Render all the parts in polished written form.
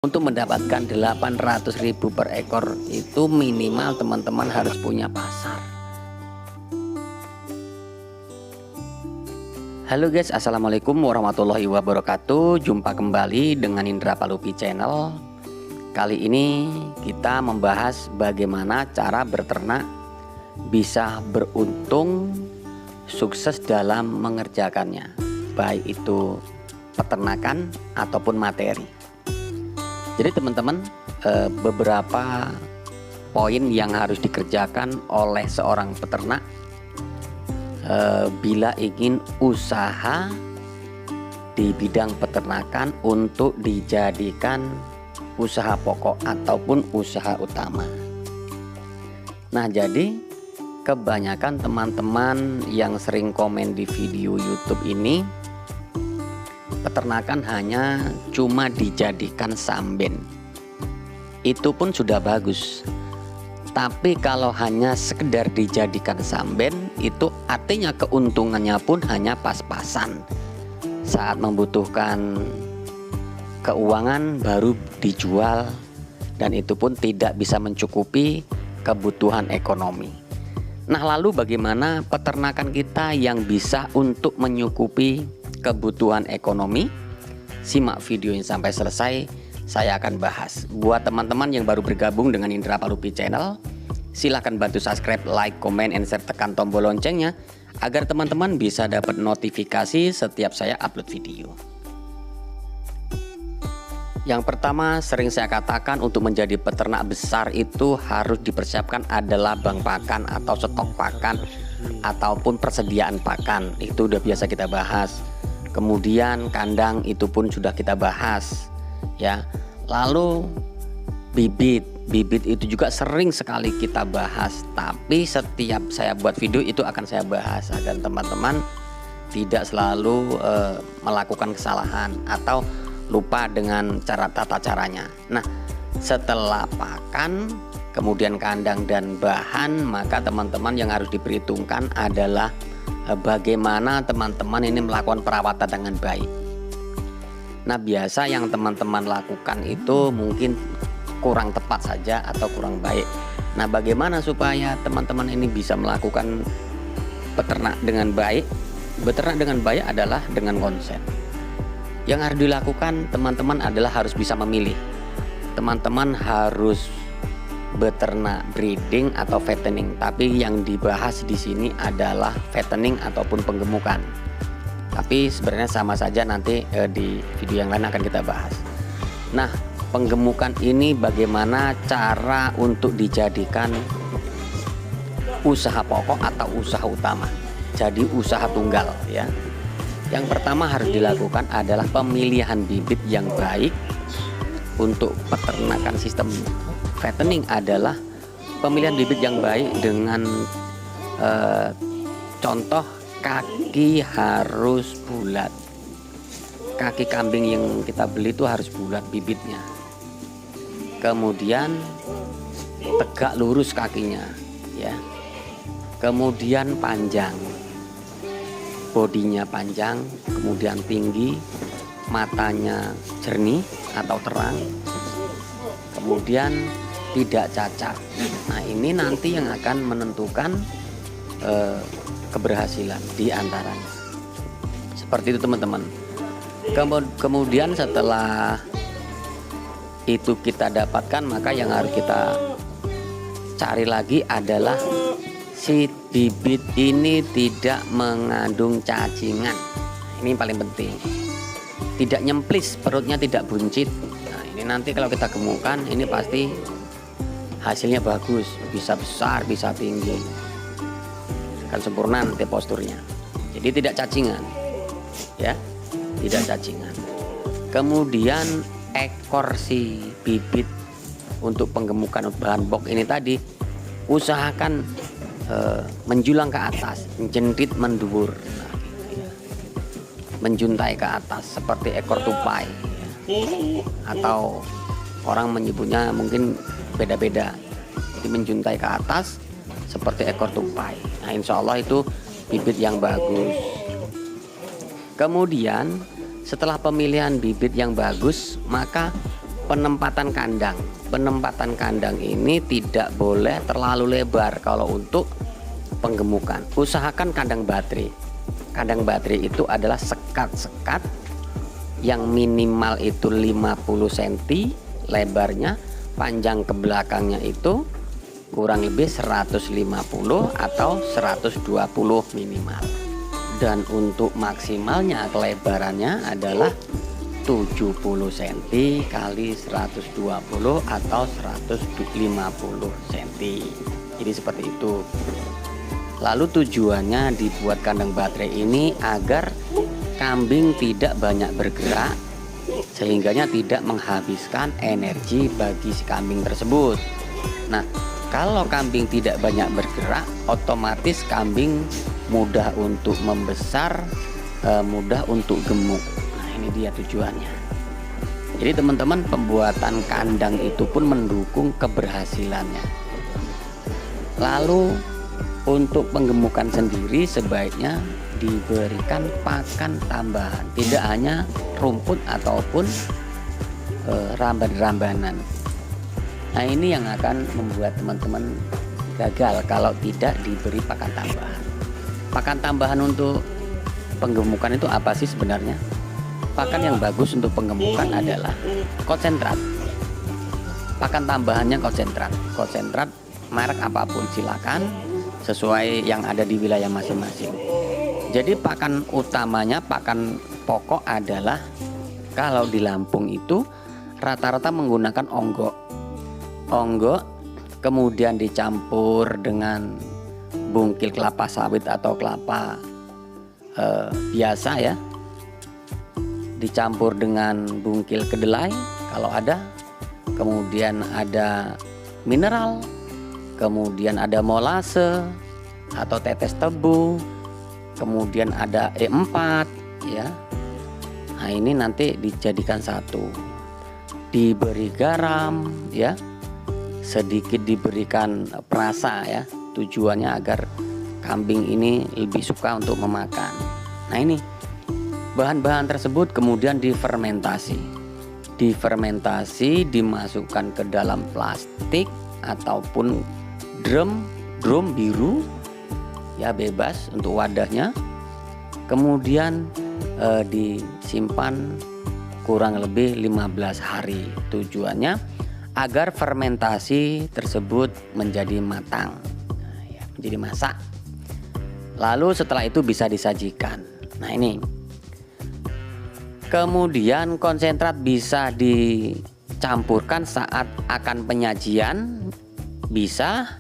Untuk mendapatkan 800.000 per ekor itu minimal teman-teman harus punya pasar. Halo guys, assalamualaikum warahmatullahi wabarakatuh. Jumpa kembali dengan Indra Palupi Channel. Kali ini kita membahas bagaimana cara berternak bisa beruntung, sukses dalam mengerjakannya, baik itu peternakan ataupun materi. Jadi teman-teman, beberapa poin yang harus dikerjakan oleh seorang peternak bila ingin usaha di bidang peternakan untuk dijadikan usaha pokok ataupun usaha utama. Nah, jadi kebanyakan teman-teman yang sering komen di video YouTube ini, peternakan hanya cuma dijadikan samben. Itu pun sudah bagus. Tapi kalau hanya sekedar dijadikan samben, itu artinya keuntungannya pun hanya pas-pasan. Saat membutuhkan keuangan baru dijual, dan itu pun tidak bisa mencukupi kebutuhan ekonomi. Nah, lalu bagaimana peternakan kita yang bisa untuk menyukupi kebutuhan ekonomi? Simak video ini sampai selesai, saya akan bahas. Buat teman-teman yang baru bergabung dengan Indra Palupi Channel, silahkan bantu subscribe, like, comment, and share, tekan tombol loncengnya agar teman-teman bisa dapat notifikasi setiap saya upload video. Yang pertama, sering saya katakan untuk menjadi peternak besar itu harus dipersiapkan adalah bank pakan atau stok pakan ataupun persediaan pakan. Itu udah biasa kita bahas. Kemudian kandang itu pun sudah kita bahas, ya. Lalu bibit itu juga sering sekali kita bahas. Tapi setiap saya buat video itu akan saya bahas agar teman-teman tidak selalu melakukan kesalahan atau lupa dengan tata caranya. Nah, setelah pakan, kemudian kandang dan bahan, maka teman-teman yang harus diperhitungkan adalah bagaimana teman-teman ini melakukan perawatan dengan baik. Nah, biasa yang teman-teman lakukan itu mungkin kurang tepat saja atau kurang baik. Nah, bagaimana supaya teman-teman ini bisa melakukan peternak dengan baik? Beternak dengan baik adalah dengan konsep. Yang harus dilakukan teman-teman adalah harus bisa memilih. Teman-teman harus beternak breeding atau fattening, tapi yang dibahas di sini adalah fattening ataupun penggemukan. Tapi sebenarnya sama saja, nanti di video yang lain akan kita bahas. Nah, penggemukan ini bagaimana cara untuk dijadikan usaha pokok atau usaha utama. Jadi usaha tunggal, ya. Yang pertama harus dilakukan adalah pemilihan bibit yang baik. Untuk peternakan sistem fattening adalah pemilihan bibit yang baik dengan contoh kaki harus bulat. Kaki kambing yang kita beli itu harus bulat bibitnya. Kemudian tegak lurus kakinya, ya. Kemudian panjang, bodinya panjang, kemudian tinggi, matanya jernih atau terang, kemudian tidak cacat. Nah, ini nanti yang akan menentukan keberhasilan di antaranya. Seperti itu teman-teman. Kemudian setelah itu kita dapatkan, maka yang harus kita cari lagi adalah si bibit ini tidak mengandung cacingan. Ini paling penting. Tidak nyemplis, perutnya tidak buncit. Nah, ini nanti kalau kita gemukkan, ini pasti hasilnya bagus, bisa besar, bisa tinggi, akan sempurna nanti posturnya. Jadi tidak cacingan, ya, tidak cacingan. Kemudian ekor si bibit untuk penggemukan bahan box ini tadi usahakan menjulang ke atas, menjendit menduwur, nah, gitu ya. Menjuntai ke atas seperti ekor tupai, ya. Atau orang menyebutnya mungkin beda-beda. Jadi menjuntai ke atas seperti ekor tupai. Nah, insya Allah itu bibit yang bagus. Kemudian setelah pemilihan bibit yang bagus, maka penempatan kandang. Penempatan kandang ini tidak boleh terlalu lebar kalau untuk penggemukan. Usahakan kandang baterai. Kandang baterai itu adalah sekat-sekat yang minimal itu 50 cm lebarnya, panjang ke belakangnya itu kurang lebih 150 atau 120 minimal. Dan untuk maksimalnya kelebarannya adalah 70 cm kali 120 atau 150 cm. Jadi seperti itu. Lalu tujuannya dibuat kandang baterai ini agar kambing tidak banyak bergerak, sehingganya tidak menghabiskan energi bagi si kambing tersebut. Nah, kalau kambing tidak banyak bergerak, otomatis kambing mudah untuk membesar, mudah untuk gemuk. Nah, ini dia tujuannya. Jadi teman-teman, pembuatan kandang itu pun mendukung keberhasilannya. Lalu untuk penggemukan sendiri sebaiknya diberikan pakan tambahan, tidak hanya rumput ataupun ramban-rambanan. Nah, ini yang akan membuat teman-teman gagal kalau tidak diberi pakan tambahan. Pakan tambahan untuk penggemukan itu apa sih sebenarnya? Pakan yang bagus untuk penggemukan adalah konsentrat. Pakan tambahannya konsentrat. Konsentrat merek apapun silakan, sesuai yang ada di wilayah masing-masing. Jadi pakan utamanya, pakan pokok adalah kalau di Lampung itu rata-rata menggunakan onggok. Onggok kemudian dicampur dengan bungkil kelapa sawit atau kelapa biasa ya, dicampur dengan bungkil kedelai kalau ada, kemudian ada mineral, kemudian ada molase atau tetes tebu, kemudian ada E4 ya. Nah, ini nanti dijadikan satu, diberi garam ya, sedikit diberikan perasa ya, tujuannya agar kambing ini lebih suka untuk memakan. Nah, ini bahan-bahan tersebut kemudian difermentasi. Difermentasi dimasukkan ke dalam plastik ataupun drum biru ya, bebas untuk wadahnya. Kemudian disimpan kurang lebih 15 hari. Tujuannya agar fermentasi tersebut menjadi matang, menjadi masak. Lalu setelah itu bisa disajikan. Nah, ini kemudian konsentrat bisa dicampurkan saat akan penyajian, bisa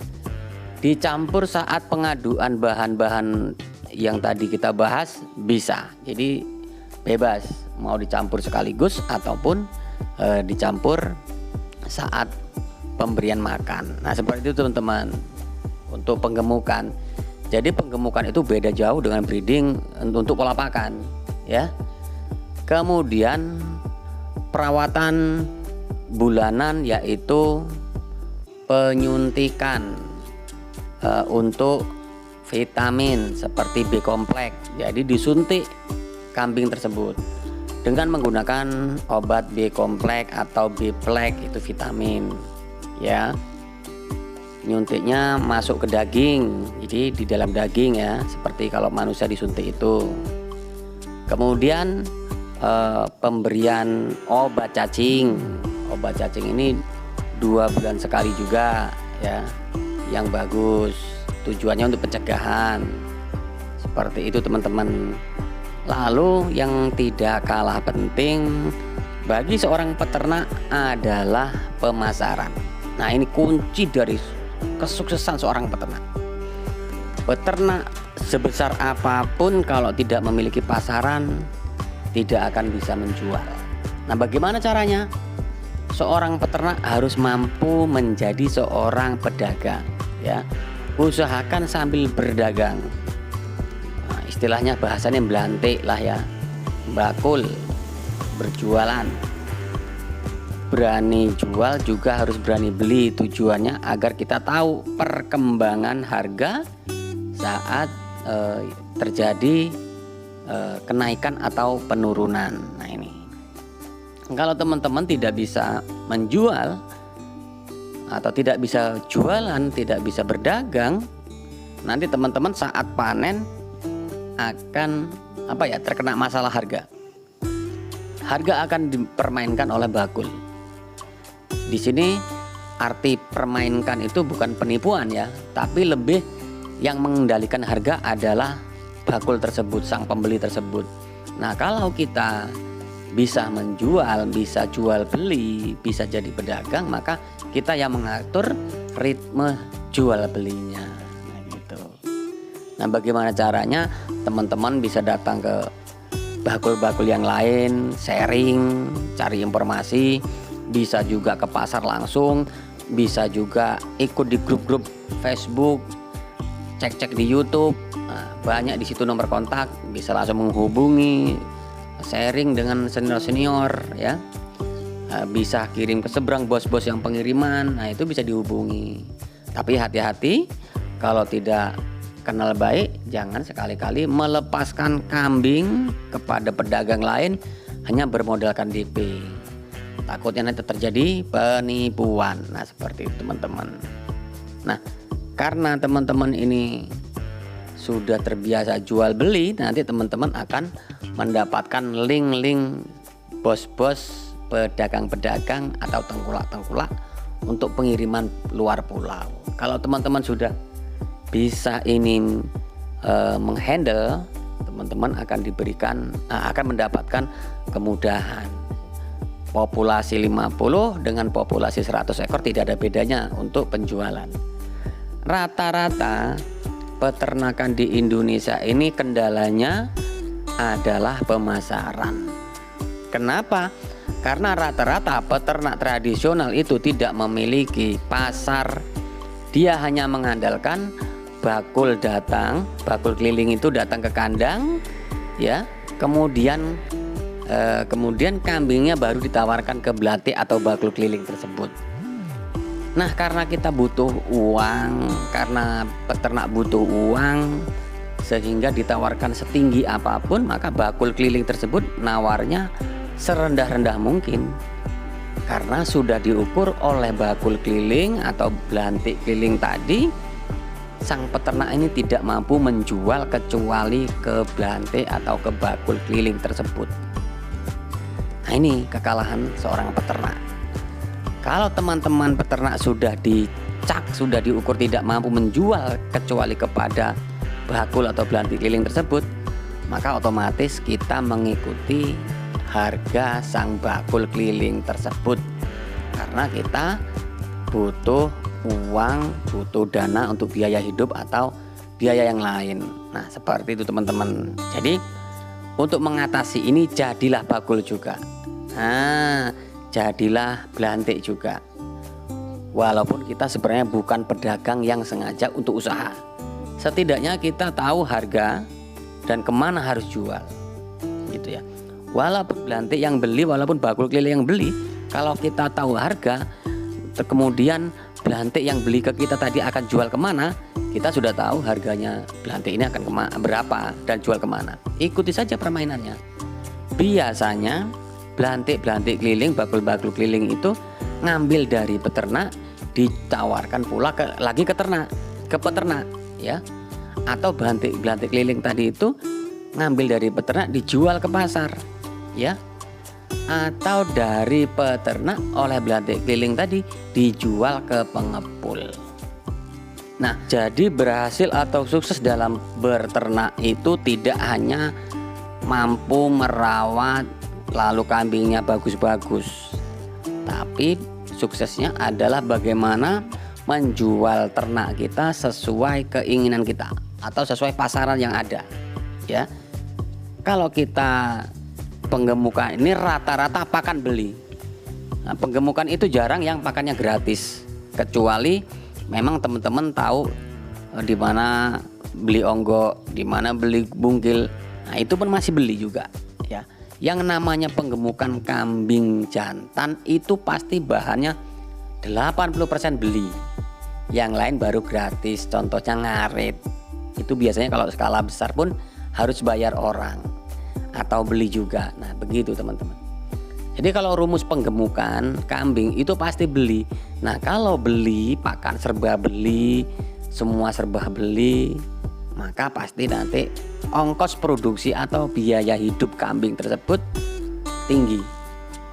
dicampur saat pengaduan bahan-bahan yang tadi kita bahas, bisa. Jadi bebas mau dicampur sekaligus ataupun dicampur saat pemberian makan. Nah, seperti itu teman-teman untuk penggemukan. Jadi penggemukan itu beda jauh dengan breeding untuk pola pakan ya. Kemudian perawatan bulanan yaitu penyuntikan untuk vitamin seperti B kompleks. Jadi disuntik kambing tersebut dengan menggunakan obat B kompleks atau B plek, itu vitamin ya. Nyuntiknya masuk ke daging, jadi di dalam daging ya, seperti kalau manusia disuntik itu. Kemudian pemberian obat cacing. Obat cacing ini 2 bulan sekali juga ya, yang bagus. Tujuannya untuk pencegahan. Seperti itu teman-teman. Lalu yang tidak kalah penting bagi seorang peternak adalah pemasaran. Nah, ini kunci dari kesuksesan seorang peternak. Peternak sebesar apapun kalau tidak memiliki pasaran tidak akan bisa menjual. Nah, bagaimana caranya? Seorang peternak harus mampu menjadi seorang pedagang ya. Usahakan sambil berdagang. Nah, istilahnya bahasanya belantik lah ya, bakul, berjualan. Berani jual juga harus berani beli. Tujuannya agar kita tahu perkembangan harga saat terjadi kenaikan atau penurunan. Nah, ini Kalau teman-teman tidak bisa menjual atau tidak bisa jualan, tidak bisa berdagang, nanti teman-teman saat panen akan terkena masalah harga. Harga akan dipermainkan oleh bakul. Di sini arti permainkan itu bukan penipuan ya, tapi lebih yang mengendalikan harga adalah bakul tersebut, sang pembeli tersebut. Nah, kalau kita bisa menjual, bisa jual beli, bisa jadi pedagang, maka kita yang mengatur ritme jual belinya. Nah, gitu. Nah, bagaimana caranya? Teman-teman bisa datang ke bakul-bakul yang lain, sharing, cari informasi, bisa juga ke pasar langsung, bisa juga ikut di grup-grup Facebook, cek-cek di YouTube. Nah, banyak di situ nomor kontak, bisa langsung menghubungi, sharing dengan senior-senior ya. Bisa kirim ke seberang bos-bos yang pengiriman. Nah, itu bisa dihubungi. Tapi hati-hati, kalau tidak kenal baik, jangan sekali-kali melepaskan kambing kepada pedagang lain hanya bermodalkan DP. Takutnya nanti terjadi penipuan. Nah, seperti itu teman-teman. Nah, karena teman-teman ini sudah terbiasa jual beli, nanti teman-teman akan mendapatkan link-link bos-bos, pedagang-pedagang atau tengkulak-tengkulak untuk pengiriman luar pulau. Kalau teman-teman sudah bisa ini menghandle, teman-teman akan mendapatkan kemudahan. Populasi 50 dengan populasi 100 ekor tidak ada bedanya untuk penjualan. Rata-rata peternakan di Indonesia ini kendalanya adalah pemasaran. Kenapa? Karena rata-rata peternak tradisional itu tidak memiliki pasar. Dia hanya mengandalkan bakul keliling itu datang ke kandang ya. Kemudian kambingnya baru ditawarkan ke belati atau bakul keliling tersebut. Nah, karena kita butuh uang, karena peternak butuh uang, sehingga ditawarkan setinggi apapun, maka bakul keliling tersebut nawarnya serendah-rendah mungkin. Karena sudah diukur oleh bakul keliling atau belantik keliling tadi, sang peternak ini tidak mampu menjual kecuali ke belantik atau ke bakul keliling tersebut. Nah, ini kekalahan seorang peternak. Kalau teman-teman peternak sudah dicak, sudah diukur tidak mampu menjual kecuali kepada bakul atau belantik keliling tersebut, maka otomatis kita mengikuti harga sang bakul keliling tersebut. Karena kita butuh uang, butuh dana untuk biaya hidup atau biaya yang lain. Nah, seperti itu teman-teman. Jadi untuk mengatasi ini jadilah bakul juga. Nah, jadilah belantik juga. Walaupun kita sebenarnya bukan pedagang yang sengaja untuk usaha, setidaknya kita tahu harga dan kemana harus jual, gitu ya. Walaupun belantik yang beli, walaupun bakul keliling yang beli, kalau kita tahu harga, kemudian belantik yang beli ke kita tadi akan jual kemana, kita sudah tahu harganya belantik ini akan berapa dan jual kemana. Ikuti saja permainannya. Biasanya belantik keliling, bakul keliling itu ngambil dari peternak, ditawarkan pula lagi ke peternak ya. Atau belantik keliling tadi itu ngambil dari peternak dijual ke pasar ya. Atau dari peternak oleh belantik keliling tadi dijual ke pengepul. Nah, jadi berhasil atau sukses dalam berternak itu tidak hanya mampu merawat lalu kambingnya bagus-bagus, tapi suksesnya adalah bagaimana menjual ternak kita sesuai keinginan kita atau sesuai pasaran yang ada ya. Kalau kita penggemukan ini rata-rata pakan beli. Nah, penggemukan itu jarang yang pakannya gratis, kecuali memang teman-teman tahu di mana beli onggok, di mana beli bungkil. Nah, itu pun masih beli juga ya. Yang namanya penggemukan kambing jantan itu pasti bahannya 80% beli. Yang lain baru gratis, contohnya ngarit. Itu biasanya kalau skala besar pun harus bayar orang atau beli juga. Nah, begitu teman-teman. Jadi kalau rumus penggemukan kambing itu pasti beli. Nah kalau beli pakan serba beli, semua serba beli, maka pasti nanti ongkos produksi atau biaya hidup kambing tersebut tinggi.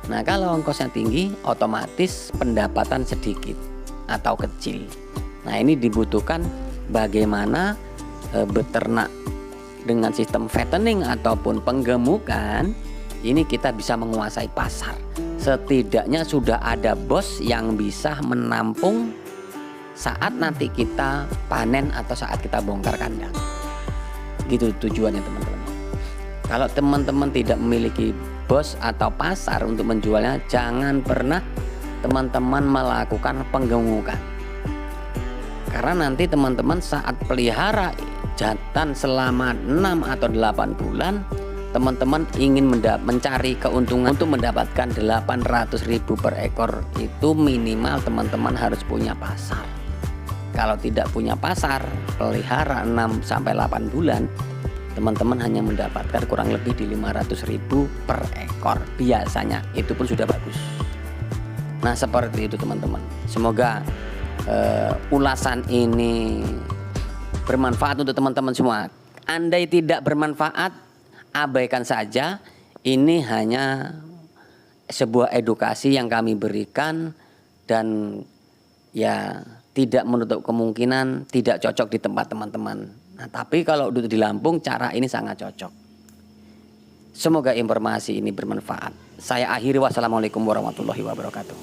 Nah kalau ongkosnya tinggi, otomatis pendapatan sedikit atau kecil. Nah ini dibutuhkan bagaimana beternak dengan sistem fattening ataupun penggemukan. Ini kita bisa menguasai pasar. Setidaknya sudah ada bos yang bisa menampung saat nanti kita panen atau saat kita bongkar kandang. Gitu tujuannya teman-teman. Kalau teman-teman tidak memiliki bos atau pasar untuk menjualnya, jangan pernah teman-teman melakukan penggemukan. Karena nanti teman-teman saat pelihara jantan selama 6 atau 8 bulan, teman-teman ingin mencari keuntungan untuk mendapatkan 800.000 per ekor, itu minimal teman-teman harus punya pasar. Kalau tidak punya pasar, pelihara 6 sampai 8 bulan, teman-teman hanya mendapatkan kurang lebih di 500.000 per ekor biasanya, itu pun sudah bagus. Nah seperti itu teman-teman. Semoga ulasan ini bermanfaat untuk teman-teman semua. Andai tidak bermanfaat, abaikan saja. Ini hanya sebuah edukasi yang kami berikan, dan ya tidak menutup kemungkinan tidak cocok di tempat teman-teman. Nah, tapi kalau duduk di Lampung, cara ini sangat cocok. Semoga informasi ini bermanfaat. Saya akhiri, wassalamualaikum warahmatullahi wabarakatuh.